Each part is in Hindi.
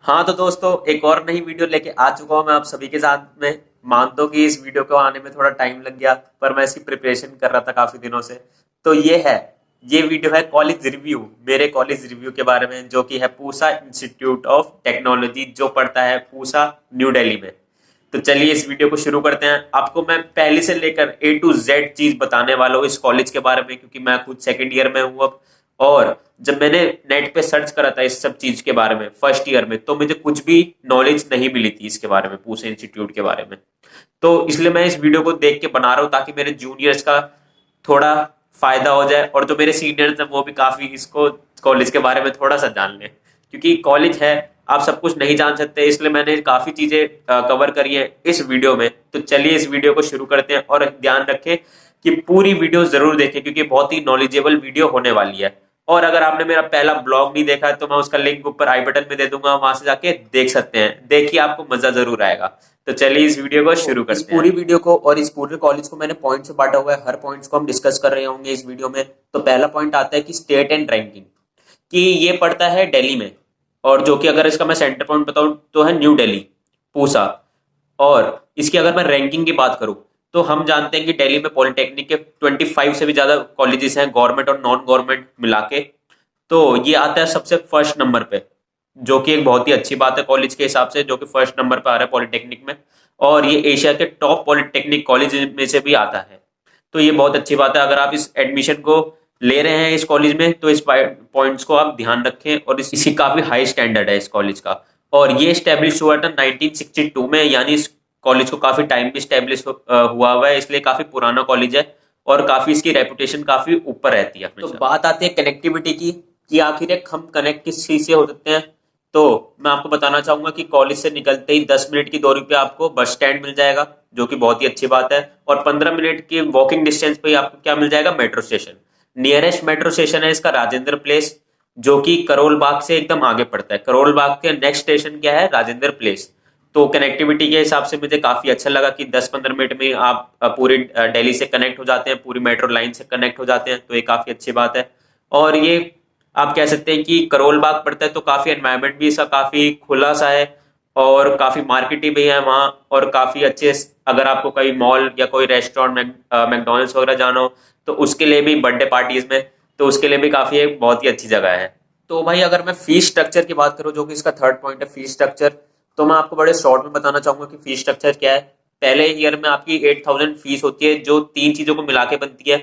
हाँ तो दोस्तों, एक और नई वीडियो लेके आ चुका हूँ मैं आप सभी के साथ में। मानता हूँ कि इस वीडियो को आने में थोड़ा टाइम लग गया, पर मैं इसकी प्रिपरेशन कर रहा था काफी दिनों से। तो ये वीडियो है कॉलेज रिव्यू, मेरे कॉलेज रिव्यू के बारे में, जो कि है पूसा इंस्टीट्यूट ऑफ टेक्नोलॉजी, जो पड़ता है पूसा न्यू दिल्ली में। तो चलिए इस वीडियो को शुरू करते हैं। आपको मैं पहले से लेकर A to Z चीज बताने वाला हूँ इस कॉलेज के बारे में, क्योंकि मैं खुद सेकंड ईयर में हूँ अब। और जब मैंने नेट पे सर्च करा था इस सब चीज के बारे में फर्स्ट ईयर में, तो मुझे कुछ भी नॉलेज नहीं मिली थी इसके बारे में, पूसे इंस्टीट्यूट के बारे में। तो इसलिए मैं इस वीडियो को देख के बना रहा हूँ, ताकि मेरे जूनियर्स का थोड़ा फायदा हो जाए, और जो मेरे सीनियर्स हैं वो भी काफी इसको कॉलेज के बारे में थोड़ा सा जान लें। क्योंकि कॉलेज है, आप सब कुछ नहीं जान सकते, इसलिए मैंने काफी चीजें कवर करी है इस वीडियो में। तो चलिए इस वीडियो को शुरू करते हैं, और ध्यान रखें कि पूरी वीडियो जरूर देखें, क्योंकि बहुत ही नॉलेजेबल वीडियो होने वाली है। और अगर आपने मेरा पहला ब्लॉग नहीं देखा है तो मैं उसका लिंक ऊपर आई बटन में दे दूंगा, वहां से जाके देख सकते हैं। देखिए, आपको मजा जरूर आएगा। तो चलिए इस वीडियो को शुरू करते हैं। इस पूरी वीडियो को और इस पूरे कॉलेज को मैंने पॉइंट से बांटा हुआ है, हर पॉइंट्स को हम डिस्कस कर रहे होंगे इस वीडियो में। तो पहला पॉइंट आता है कि स्टेट एंड रैंकिंग, कि ये पड़ता है दिल्ली में, और जो कि अगर इसका मैं सेंटर पॉइंट बताऊं तो है न्यू दिल्ली, पूसा। और इसकी अगर मैं रैंकिंग की बात करूं, तो हम जानते हैं कि दिल्ली में पॉलिटेक्निक के 25 से भी ज्यादा कॉलेजेस हैं, गवर्नमेंट और नॉन गवर्नमेंट मिला के। तो ये आता है सबसे फर्स्ट नंबर पे, जो कि एक बहुत ही अच्छी बात है कॉलेज के हिसाब से, जो कि फर्स्ट नंबर पे आ रहा है पॉलिटेक्निक में। और ये एशिया के टॉप पॉलिटेक्निक कॉलेज में से भी आता है। तो ये बहुत अच्छी बात है। अगर आप इस एडमिशन को ले रहे हैं इस कॉलेज में, तो इस पॉइंट्स को आप ध्यान रखें। और इसकी काफी हाई स्टैंडर्ड है इस कॉलेज का। और ये स्टैब्लिश हुआ था 1962 में, यानी इस कॉलेज को काफी टाइम पे स्टैब्लिश हुआ है, इसलिए काफी पुराना कॉलेज है। और काफी इसकी रेपुटेशन काफी ऊपर रहती है। तो बात आती है कनेक्टिविटी की, कि आखिर एक हम कनेक्ट किस चीज से हो सकते हैं। तो मैं आपको बताना चाहूंगा कि कॉलेज से निकलते ही 10 मिनट की दूरी पे आपको बस स्टैंड मिल जाएगा, जो कि बहुत ही अच्छी बात है। और 15 मिनट की वॉकिंग डिस्टेंस पे ही आपको क्या मिल जाएगा, metro station. Nearest metro station है इसका राजेंद्र प्लेस, जो कि करोल बाग से एकदम आगे पड़ता है। करोल बाग के नेक्स्ट स्टेशन क्या है, राजेंद्र प्लेस। तो कनेक्टिविटी के हिसाब से मुझे काफी अच्छा लगा कि 10-15 मिनट में आप पूरी दिल्ली से कनेक्ट हो जाते हैं, पूरी मेट्रो लाइन से कनेक्ट हो जाते हैं। तो ये काफी अच्छी बात है। और ये आप कह सकते हैं कि करोल बाग पड़ता है, तो काफी एनवायरनमेंट भी इसका काफी खुला सा है, और काफी मार्केटिंग भी है वहाँ, और काफी अच्छे। अगर आपको कोई मॉल या कोई रेस्टोरेंट, मैकडोनल्ड्स वगैरह जाना हो, तो उसके लिए भी, बर्थडे पार्टीज में, तो उसके लिए भी काफी एक बहुत ही अच्छी जगह है। तो भाई अगर मैं फीस स्ट्रक्चर की बात करूं, जो कि इसका थर्ड पॉइंट है, फीस स्ट्रक्चर, तो मैं आपको बड़े शॉर्ट में बताना चाहूंगा कि फीस स्ट्रक्चर क्या है। पहले ईयर में आपकी 8,000 फीस होती है, जो तीन चीजों को मिला के बनती है।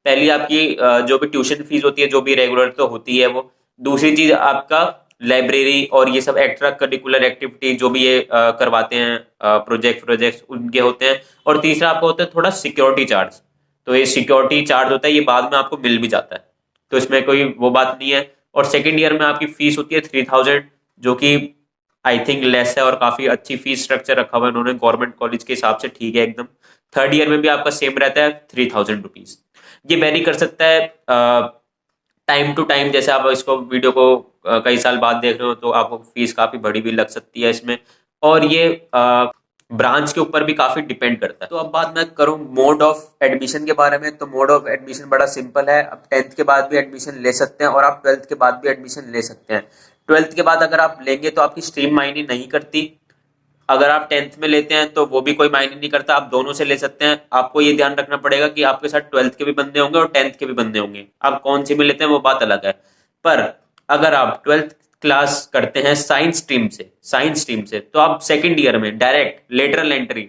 पहली आपकी जो भी ट्यूशन फीस होती है, जो भी रेगुलर तो होती है वो। दूसरी चीज आपका लाइब्रेरी और ये सब एक्स्ट्रा करिकुलर एक्टिविटी जो भी ये करवाते हैं, प्रोजेक्ट्स उनके होते हैं। और तीसरा आपका होता है थोड़ा सिक्योरिटी चार्ज। तो ये सिक्योरिटी चार्ज होता है, ये बाद में आपको मिल भी जाता है, तो इसमें कोई वो बात नहीं है। और सेकेंड ईयर में आपकी फीस होती है 3,000, जो कि आई थिंक लेस है, और काफी अच्छी फीस स्ट्रक्चर रखा हुआ है उन्होंने गवर्नमेंट कॉलेज के हिसाब से, ठीक है एकदम। थर्ड ईयर में भी आपका सेम रहता है, 3,000 रुपीज। ये वेरी कर सकता है टाइम टू टाइम, जैसे आप इसको वीडियो को कई साल बाद देख रहे हो, तो आपको फीस काफी बड़ी भी लग सकती है इसमें। और ये ब्रांच के ऊपर भी काफी डिपेंड करता है। तो अब बात मैं करूं मोड ऑफ एडमिशन के बारे में, तो मोड ऑफ एडमिशन बड़ा सिंपल है। आप 10th के बाद भी एडमिशन ले सकते हैं, और आप 12th के बाद भी एडमिशन ले सकते हैं। 12th के बाद अगर आप लेंगे तो आपकी स्ट्रीम मायने नहीं करती। अगर आप 10th में लेते हैं तो वो भी कोई मायने नहीं करता, आप दोनों से ले सकते हैं। आपको ये ध्यान रखना पड़ेगा कि आपके साथ 12th के भी बंदे होंगे और 10th के भी बंदे होंगे। आप कौन सी में लेते हैं वो बात अलग है। पर अगर आप 12th क्लास करते हैं साइंस स्ट्रीम से, तो आप सेकेंड ईयर में direct lateral entry,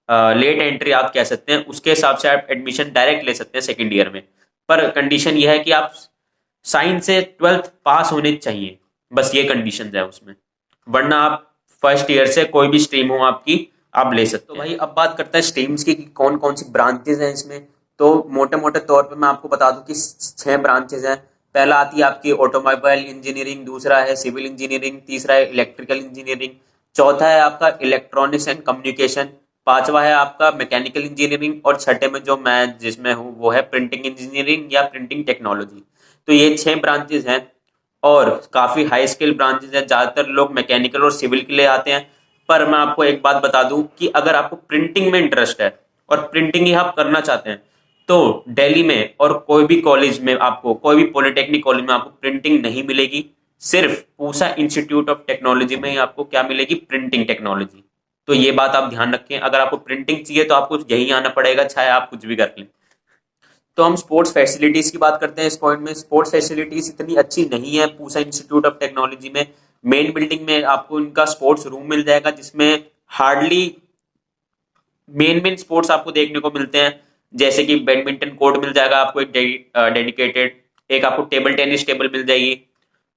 late entry आप कह सकते हैं, उसके हिसाब से आप एडमिशन डायरेक्ट ले सकते हैं सेकेंड ईयर में। पर कंडीशन यह है कि आप साइंस से 12th पास होने चाहिए, बस ये कंडीशन है उसमें। वरना आप फर्स्ट ईयर से कोई भी स्ट्रीम हो आपकी, आप ले सकते हैं। तो भाई अब बात करता है स्ट्रीम्स की, कि कौन कौन सी ब्रांचेज हैं इसमें। तो मोटे मोटे तौर पे मैं आपको बता दूं कि 6 ब्रांचेज हैं। पहला आती है आपकी ऑटोमोबाइल इंजीनियरिंग, दूसरा है सिविल इंजीनियरिंग, तीसरा है इलेक्ट्रिकल इंजीनियरिंग, चौथा है आपका इलेक्ट्रॉनिक्स एंड कम्युनिकेशन, पांचवा है आपका मैकेनिकल इंजीनियरिंग, और छठे में जो मैं जिसमें हूँ वो है प्रिंटिंग इंजीनियरिंग या प्रिंटिंग टेक्नोलॉजी। तो ये 6 ब्रांचेज हैं, और काफी हाई स्किल ब्रांचेज हैं। ज्यादातर लोग मैकेनिकल और सिविल के लिए आते हैं। पर मैं आपको एक बात बता दूं कि अगर आपको प्रिंटिंग में इंटरेस्ट है और प्रिंटिंग ही आप करना चाहते हैं, तो दिल्ली में और कोई भी कॉलेज में आपको, कोई भी पॉलिटेक्निक कॉलेज में आपको प्रिंटिंग नहीं मिलेगी। सिर्फ पूसा इंस्टीट्यूट ऑफ टेक्नोलॉजी में ही आपको क्या मिलेगी, प्रिंटिंग टेक्नोलॉजी। तो ये बात आप ध्यान रखें, अगर आपको प्रिंटिंग चाहिए तो आपको यही आना पड़ेगा, चाहे आप कुछ भी कर लें। तो हम स्पोर्ट्स फैसिलिटीज की बात करते हैं इस पॉइंट में। स्पोर्ट्स फैसिलिटीज इतनी अच्छी नहीं है पूसा इंस्टीट्यूट ऑफ टेक्नोलॉजी में। मेन बिल्डिंग में आपको इनका स्पोर्ट्स रूम मिल जाएगा, जिसमें हार्डली मेन मेन स्पोर्ट्स आपको देखने को मिलते हैं, जैसे कि बैडमिंटन कोर्ट मिल जाएगा आपको एक डेडिकेटेड, एक आपको टेबल टेनिस टेबल मिल जाएगी,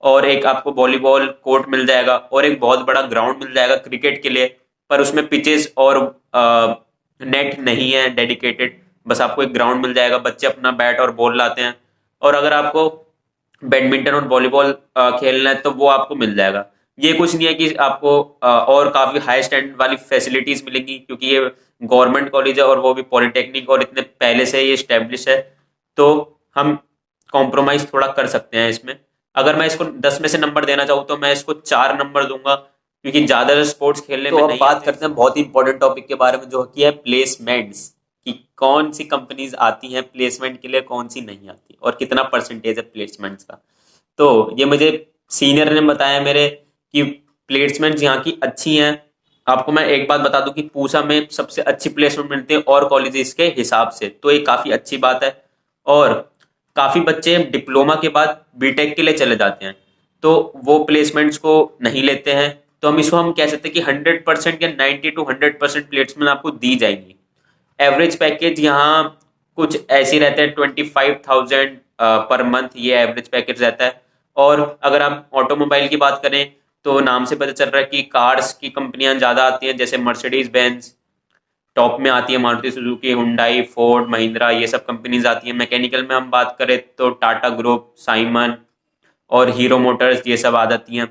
और एक आपको वॉलीबॉल कोर्ट मिल जाएगा, और एक बहुत बड़ा ग्राउंड मिल जाएगा क्रिकेट के लिए, पर उसमें पिचेस और नेट नहीं है डेडिकेटेड, बस आपको एक ग्राउंड मिल जाएगा, बच्चे अपना बैट और बॉल लाते हैं। और अगर आपको बैडमिंटन और वॉलीबॉल खेलना है तो वो आपको मिल जाएगा। ये कुछ नहीं है कि आपको और काफी हाई स्टैंडर्ड वाली फैसिलिटीज मिलेंगी, क्योंकि ये गवर्नमेंट कॉलेज है और वो भी पॉलिटेक्निक, और इतने पहले से ये स्टेब्लिश है, तो हम कॉम्प्रोमाइज थोड़ा कर सकते हैं इसमें। अगर मैं इसको 10 में से नंबर देना चाहूँ तो मैं इसको 4 नंबर दूंगा, क्योंकि ज्यादा स्पोर्ट्स खेलने में नहीं। बात करते हैं बहुत ही इंपॉर्टेंट टॉपिक के बारे में, जो कि है प्लेसमेंट्स, कि कौन सी कंपनीज आती हैं प्लेसमेंट के लिए, कौन सी नहीं आती, और कितना परसेंटेज है प्लेसमेंट्स का। तो ये मुझे सीनियर ने बताया मेरे कि प्लेसमेंट यहाँ की अच्छी हैं। आपको मैं एक बात बता दूं कि पूसा में सबसे अच्छी प्लेसमेंट मिलती है और कॉलेजेस के हिसाब से, तो ये काफी अच्छी बात है। और काफी बच्चे डिप्लोमा के बाद बीटेक के लिए चले जाते हैं, तो वो प्लेसमेंट्स को नहीं लेते हैं, तो हम कह सकते हैं कि 100% या 90 to 100% प्लेसमेंट आपको दी जाएंगी। एवरेज पैकेज यहाँ कुछ ऐसे रहते हैं 25,000 पर मंथ, ये एवरेज पैकेज रहता है। और अगर आप ऑटोमोबाइल की बात करें तो नाम से पता चल रहा है कि कार्स की कंपनियां ज्यादा आती हैं, जैसे मर्सिडीज बेंज टॉप में आती है, Maruti Suzuki, Hyundai, Ford, Mahindra, ये सब कंपनीज आती हैं। मैकेनिकल में हम बात करें तो टाटा ग्रुप, साइमन और हीरो मोटर्स, ये सब आ जाती हैं।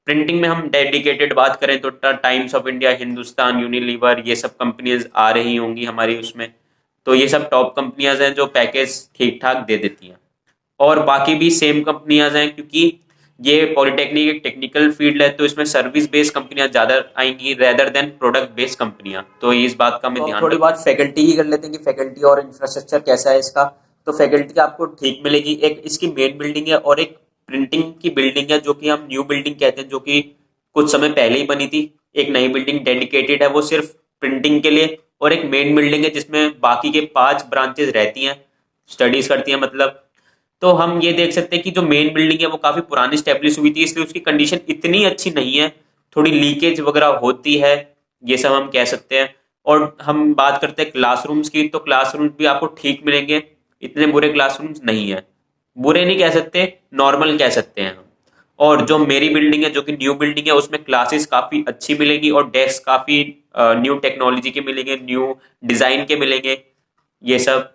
प्रिंटिंग में हम डेडिकेटेड बात करें तो times of India, Hindustan Unilever, ये सब कंपनीज आ रही होंगी हमारी उसमें। तो ये सब टॉप कंपनियां हैं जो पैकेज ठीक ठाक दे देती हैं। और बाकी भी सेम कंपनियां हैं, क्योंकि ये पॉलिटेक्निक एक टेक्निकल फील्ड है, तो इसमें सर्विस बेस्ड कंपनियां ज्यादा आएंगी रेदर देन प्रोडक्ट बेस्ड कंपनियां। तो इस बात का मैं ध्यान। थोड़ी बात फैकल्टी की कर लेते हैं कि फैकल्टी और इंफ्रास्ट्रक्चर कैसा है इसका। तो फैकल्टी आपको ठीक मिलेगी, एक इसकी मेन बिल्डिंग है और एक प्रिंटिंग की बिल्डिंग है, जो कि हम न्यू बिल्डिंग कहते हैं, जो कि कुछ समय पहले ही बनी थी। एक नई बिल्डिंग डेडिकेटेड है वो सिर्फ प्रिंटिंग के लिए, और एक मेन बिल्डिंग है जिसमें बाकी के 5 ब्रांचेस रहती हैं, स्टडीज करती हैं मतलब। तो हम ये देख सकते हैं कि जो मेन बिल्डिंग है वो काफी पुरानी स्टेब्लिश हुई थी, इसलिए उसकी कंडीशन इतनी अच्छी नहीं है, थोड़ी लीकेज वगैरह होती है, ये सब हम कह सकते हैं। और हम बात करते हैं क्लासरूम्स की, तो क्लासरूम भी आपको ठीक मिलेंगे, इतने बुरे क्लासरूम्स नहीं है, बुरे नहीं कह सकते, नॉर्मल कह सकते हैं हम। और जो मेरी बिल्डिंग है, जो कि न्यू बिल्डिंग है, उसमें क्लासेस काफी अच्छी मिलेंगी और डेस्क काफी न्यू टेक्नोलॉजी के मिलेंगे, न्यू डिजाइन के मिलेंगे, ये सब।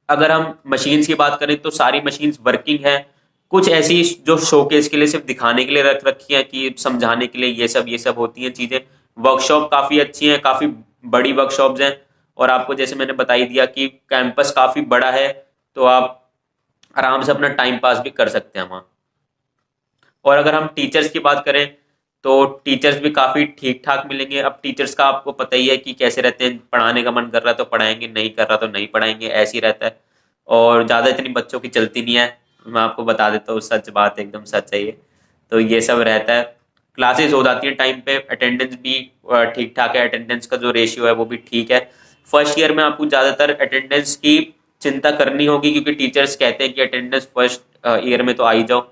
अगर हम मशीन्स की बात करें तो सारी मशीन्स वर्किंग है, कुछ ऐसी जो शोकेस के लिए सिर्फ दिखाने के लिए रख रखी है, कि समझाने के लिए, ये सब होती हैं चीजें। वर्कशॉप काफी अच्छी है, काफी बड़ी वर्कशॉप्स हैं, और आपको जैसे मैंने बता ही दिया कि कैंपस काफी बड़ा है, तो आप आराम से अपना टाइम पास भी कर सकते हैं वहां। और अगर हम टीचर्स की बात करें तो टीचर्स भी काफी ठीक ठाक मिलेंगे। अब टीचर्स का आपको पता ही है कि कैसे रहते हैं, पढ़ाने का मन कर रहा है तो पढ़ाएंगे, नहीं कर रहा तो नहीं पढ़ाएंगे, ऐसे ही रहता है। और ज्यादा इतनी बच्चों की चलती नहीं है, मैं आपको बता देता हूँ, सच बात, एकदम सच है ये। तो ये सब रहता है, क्लासेस हो जाती है टाइम पे, अटेंडेंस भी ठीक ठाक है, अटेंडेंस का जो रेशियो है वो भी ठीक है। फर्स्ट ईयर में आपको ज्यादातर अटेंडेंस की चिंता करनी होगी, क्योंकि टीचर्स कहते हैं कि अटेंडेंस फर्स्ट ईयर में तो आ ही जाओ।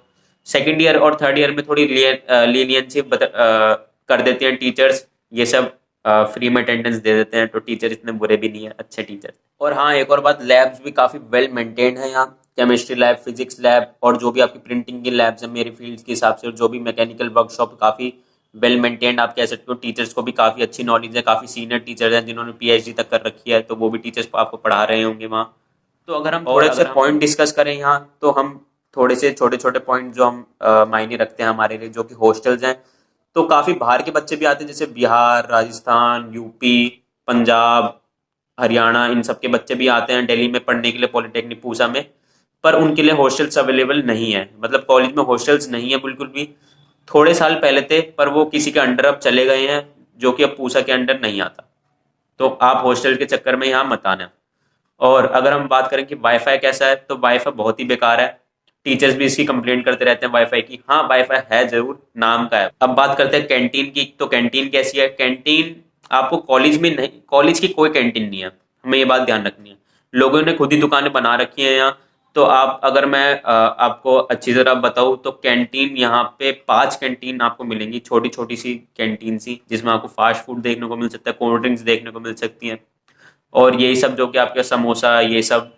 सेकेंड ईयर और थर्ड ईयर में थोड़ी लीनियंसी कर देते हैं टीचर्स, ये सब फ्री में अटेंडेंस दे देते हैं, तो टीचर इतने बुरे भी नहीं है, अच्छे टीचर। और हाँ, एक और बात, लैब्स भी काफी वेल मेंटेन्ड है यहाँ, केमिस्ट्री लैब, फिजिक्स लैब, और जो भी आपकी प्रिंटिंग की लैब्स हैं मेरी फील्ड के हिसाब से, और जो भी मैकेनिकल वर्कशॉप, काफी वेल मेंटेन्ड आप कह सकते हो। टीचर्स को भी काफी अच्छी नॉलेज है, काफी सीनियर टीचर्स हैं जिन्होंने पीएचडी तक कर रखी है, तो वो भी टीचर्स आपको पढ़ा रहे होंगे वहाँ। तो अगर हम थोड़े से पॉइंट डिस्कस करें यहाँ, तो हम थोड़े से छोटे छोटे पॉइंट जो हम मायने रखते हैं हमारे लिए, जो कि हॉस्टल्स हैं, तो काफी बाहर के बच्चे भी आते हैं, जैसे बिहार, राजस्थान, यूपी, पंजाब, हरियाणा, इन सब के बच्चे भी आते हैं दिल्ली में पढ़ने के लिए पॉलिटेक्निक पूसा में। पर उनके लिए हॉस्टल्स अवेलेबल नहीं है, मतलब कॉलेज में हॉस्टल्स नहीं है बिल्कुल भी। थोड़े साल पहले थे, पर वो किसी के अंडर अब चले गए हैं, जो कि अब पूसा के अंडर नहीं आता, तो आप हॉस्टल के चक्कर में यहाँ मत आना। और अगर हम बात करें कि वाईफाई कैसा है, तो वाईफाई बहुत ही बेकार है, टीचर्स भी इसकी कंप्लेंट करते रहते हैं वाईफाई की। हाँ, वाईफाई है जरूर, नाम का है। अब बात करते हैं कैंटीन की। तो कैंटीन कैसी है? कैंटीन आपको कॉलेज में नहीं, कॉलेज की कोई कैंटीन नहीं है, हमें ये बात ध्यान रखनी है। लोगों ने खुद ही दुकानें बना रखी हैं यहाँ। तो आप, अगर मैं आपको अच्छी तरह बताऊँ तो कैंटीन यहाँ पे 5 कैंटीन आपको मिलेंगी, छोटी छोटी सी कैंटीन सी, जिसमें आपको फास्ट फूड देखने को मिल सकता है, कोल्ड ड्रिंक्स देखने को मिल सकती हैं, और यही सब जो कि आपके समोसा, ये सब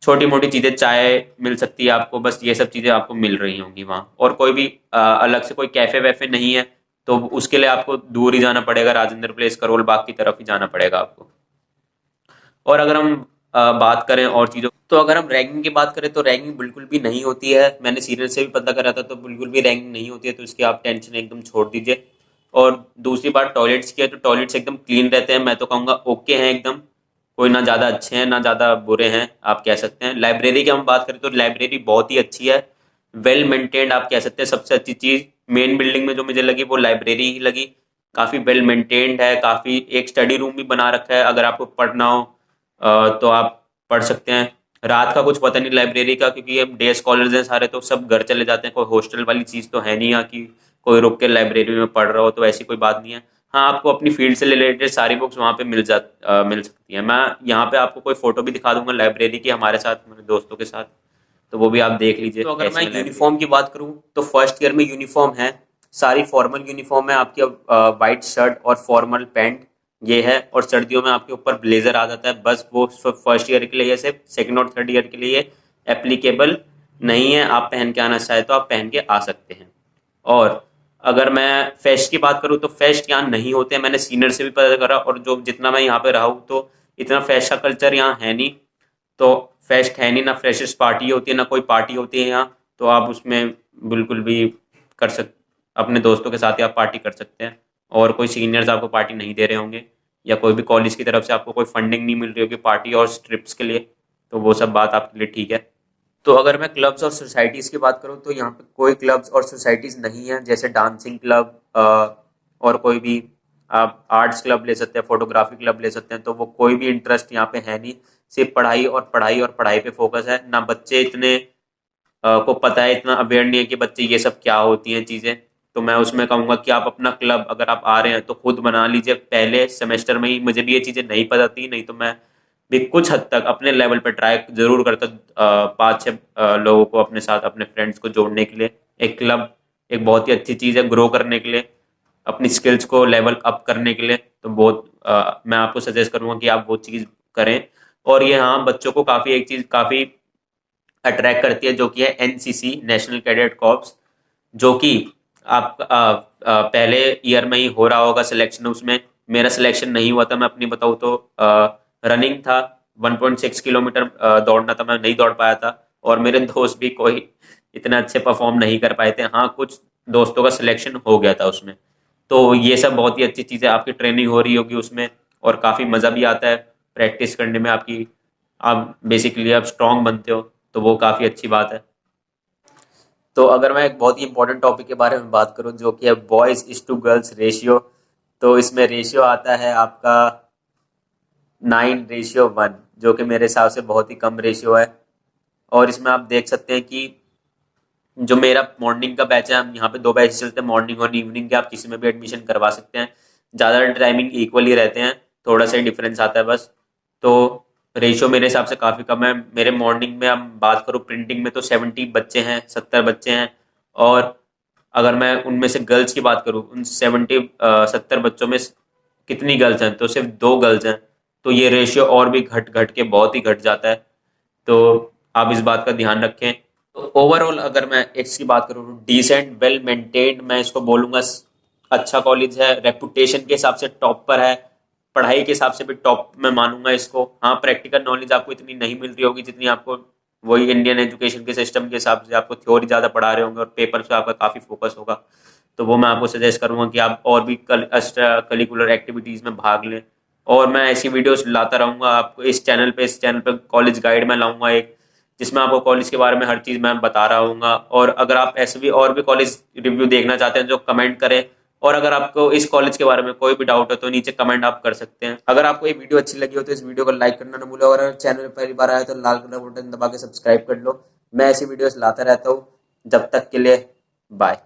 छोटी मोटी चीजें, चाय मिल सकती है आपको, बस ये सब चीजें आपको मिल रही होंगी वहाँ। और कोई भी अलग से कोई कैफे वैफे नहीं है, तो उसके लिए आपको दूर ही जाना पड़ेगा, राजेंद्र प्लेस, करोल बाग की तरफ ही जाना पड़ेगा आपको। और अगर हम बात करें और चीज़ों, तो अगर हम रैंकिंग की बात करें तो रैंकिंग बिल्कुल भी नहीं होती है। मैंने सीनियर से भी पता करा था, तो बिल्कुल भी रैंकिंग नहीं होती है, तो इसकी आप टेंशन एकदम छोड़ दीजिए। और दूसरी बात टॉयलेट्स की है, तो टॉयलेट्स एकदम क्लीन रहते हैं, मैं तो कहूँगा ओके हैं एकदम, कोई ना ज़्यादा अच्छे हैं ना ज़्यादा बुरे हैं, आप कह सकते हैं। लाइब्रेरी की हम बात करें तो लाइब्रेरी बहुत ही अच्छी है, वेल मेंटेन्ड आप कह सकते हैं। सबसे अच्छी चीज़ मेन बिल्डिंग में जो मुझे लगी वो लाइब्रेरी ही लगी, काफ़ी वेल मेंटेन्ड है, काफ़ी एक स्टडी रूम भी बना रखा है, अगर आपको पढ़ना हो तो आप पढ़ सकते हैं। रात का कुछ पता नहीं लाइब्रेरी का, क्योंकि अब डे स्कॉलर्स हैं सारे, तो सब घर चले जाते हैं, कोई हॉस्टल वाली चीज़ तो है नहीं यहाँ की कोई रुक के लाइब्रेरी में पढ़ रहा हो, तो ऐसी कोई बात नहीं है। हाँ, आपको अपनी फील्ड से रिलेटेड सारी बुक्स वहाँ पे मिल सकती हैं। मैं यहाँ पे आपको कोई फोटो भी दिखा दूंगा लाइब्रेरी की, हमारे साथ, मेरे दोस्तों के साथ, तो वो भी आप देख लीजिए। तो अगर मैं यूनिफॉर्म की बात करूँ तो फर्स्ट ईयर में यूनिफॉर्म है, सारी फॉर्मल यूनिफॉर्म है आपकी। वाइट शर्ट और फॉर्मल पैंट ये है, और सर्दियों में आपके ऊपर ब्लेजर आ जाता है, बस वो फर्स्ट ईयर के लिए, सिर्फ सेकंड और थर्ड ईयर के लिए एप्लीकेबल नहीं है। आप पहन के आना चाहे तो आप पहन के आ सकते हैं। और अगर मैं फेस्ट की बात करूँ तो फेस्ट यहाँ नहीं होते हैं, मैंने सीनियर से भी पता करा, और जो जितना मैं यहाँ पे रहा हूँ तो इतना फेस्ट का कल्चर यहाँ है नहीं। तो फेस्ट है नहीं, ना फ्रेशर्स पार्टी होती है, ना कोई पार्टी होती है यहाँ, तो आप उसमें बिल्कुल भी कर सक अपने दोस्तों के साथ ही आप पार्टी कर सकते हैं। और कोई सीनियर्स आपको पार्टी नहीं दे रहे होंगे, या कोई भी कॉलेज की तरफ से आपको कोई फंडिंग नहीं मिल रही होगी पार्टी और ट्रिप्स के लिए, तो वो सब बात आपके लिए ठीक है। तो अगर मैं क्लब्स और सोसाइटीज़ की बात करूँ तो यहाँ पे कोई क्लब्स और सोसाइटीज़ नहीं है, जैसे डांसिंग क्लब और कोई भी आप आर्ट्स क्लब ले सकते हैं, फोटोग्राफी क्लब ले सकते हैं, तो वो कोई भी इंटरेस्ट यहाँ पे है नहीं। सिर्फ पढ़ाई और पढ़ाई और पढ़ाई पे फोकस है। ना बच्चे इतने को पता है, इतना अवेयर नहीं है कि बच्चे ये सब क्या होती हैं चीज़ें। तो मैं उसमें कहूँगा कि आप अपना क्लब, अगर आप आ रहे हैं तो खुद बना लीजिए। पहले सेमेस्टर में ही मुझे भी ये चीज़ें नहीं पता थी, नहीं तो मैं भी कुछ हद तक अपने लेवल पे ट्राई जरूर करता, 5-6 लोगों को अपने साथ, अपने फ्रेंड्स को जोड़ने के लिए। एक क्लब एक बहुत ही अच्छी चीज़ है ग्रो करने के लिए, अपनी स्किल्स को लेवल अप करने के लिए। तो बहुत मैं आपको सजेस्ट करूंगा कि आप वो चीज़ करें। और ये हाँ, बच्चों को काफ़ी एक चीज़ काफ़ी अट्रैक्ट करती है, जो कि है एनसीसी, नेशनल कैडेट कॉर्प्स, जो कि आप पहले ईयर में ही हो रहा होगा सिलेक्शन। उसमें मेरा सिलेक्शन नहीं हुआ था, मैं अपनी बताऊँ तो रनिंग था, 1.6 किलोमीटर दौड़ना था, मैं नहीं दौड़ पाया था, और मेरे दोस्त भी कोई इतने अच्छे परफॉर्म नहीं कर पाए थे। हाँ, कुछ दोस्तों का सिलेक्शन हो गया था उसमें। तो ये सब बहुत ही अच्छी चीज़ है, आपकी ट्रेनिंग हो रही होगी उसमें, और काफ़ी मज़ा भी आता है प्रैक्टिस करने में आपकी। आप बेसिकली आप स्ट्रांग बनते हो, तो वो काफ़ी अच्छी बात है। तो अगर मैं एक बहुत ही इंपॉर्टेंट टॉपिक के बारे में बात करूं, जो कि है boys is to girls ratio, तो इसमें रेशियो आता है आपका 9:1, जो कि मेरे हिसाब से बहुत ही कम रेशियो है। और इसमें आप देख सकते हैं कि जो मेरा मॉर्निंग का बैच है, हम यहाँ पे 2 बैच चलते हैं, मॉर्निंग और इवनिंग के, आप किसी में भी एडमिशन करवा सकते हैं। ज़्यादा टाइमिंग इक्वल ही रहते हैं, थोड़ा सा ही डिफरेंस आता है बस। तो रेशियो मेरे हिसाब से काफ़ी कम है। मेरे मॉर्निंग में हम बात करूँ प्रिंटिंग में तो 70 बच्चे हैं, 70 बच्चे हैं। और अगर मैं उनमें से गर्ल्स की बात करूँ, उन 70 बच्चों में कितनी गर्ल्स हैं, तो सिर्फ 2 गर्ल्स हैं। तो ये रेशियो और भी घट घट के बहुत ही घट जाता है, तो आप इस बात का ध्यान रखें। तो ओवरऑल अगर मैं इसकी बात करूँ, डिसेंट वेल मेंटेन्ड, मैं इसको बोलूँगा अच्छा कॉलेज है, रेपुटेशन के हिसाब से टॉप पर है, पढ़ाई के हिसाब से भी टॉप में मानूंगा इसको। हाँ, प्रैक्टिकल नॉलेज आपको इतनी नहीं मिल रही होगी जितनी आपको वही इंडियन एजुकेशन के सिस्टम के हिसाब से, आपको थ्योरी ज़्यादा पढ़ा रहे होंगे और पेपर पे आपका काफ़ी फोकस होगा। तो वो मैं आपको सजेस्ट करूँगा कि आप और भी एक्स्ट्रा करिकुलर एक्टिविटीज़ में भाग लें। और मैं ऐसी वीडियोस लाता रहूँगा आपको इस चैनल पे कॉलेज गाइड में लाऊंगा एक, जिसमें आपको कॉलेज के बारे में हर चीज़ मैं बता रहा हूँगा। और अगर आप ऐसे भी और भी कॉलेज रिव्यू देखना चाहते हैं, जो कमेंट करें। और अगर आपको इस कॉलेज के बारे में कोई भी डाउट है तो नीचे कमेंट आप कर सकते हैं। अगर आपको ये वीडियो अच्छी लगी हो तो इस वीडियो को लाइक करना ना भूलो, और अगर चैनल पर पहली बार आया तो लाल कलर बटन दबा के सब्सक्राइब कर लो, मैं ऐसी वीडियोस लाता रहता हूँ। जब तक के लिए बाय।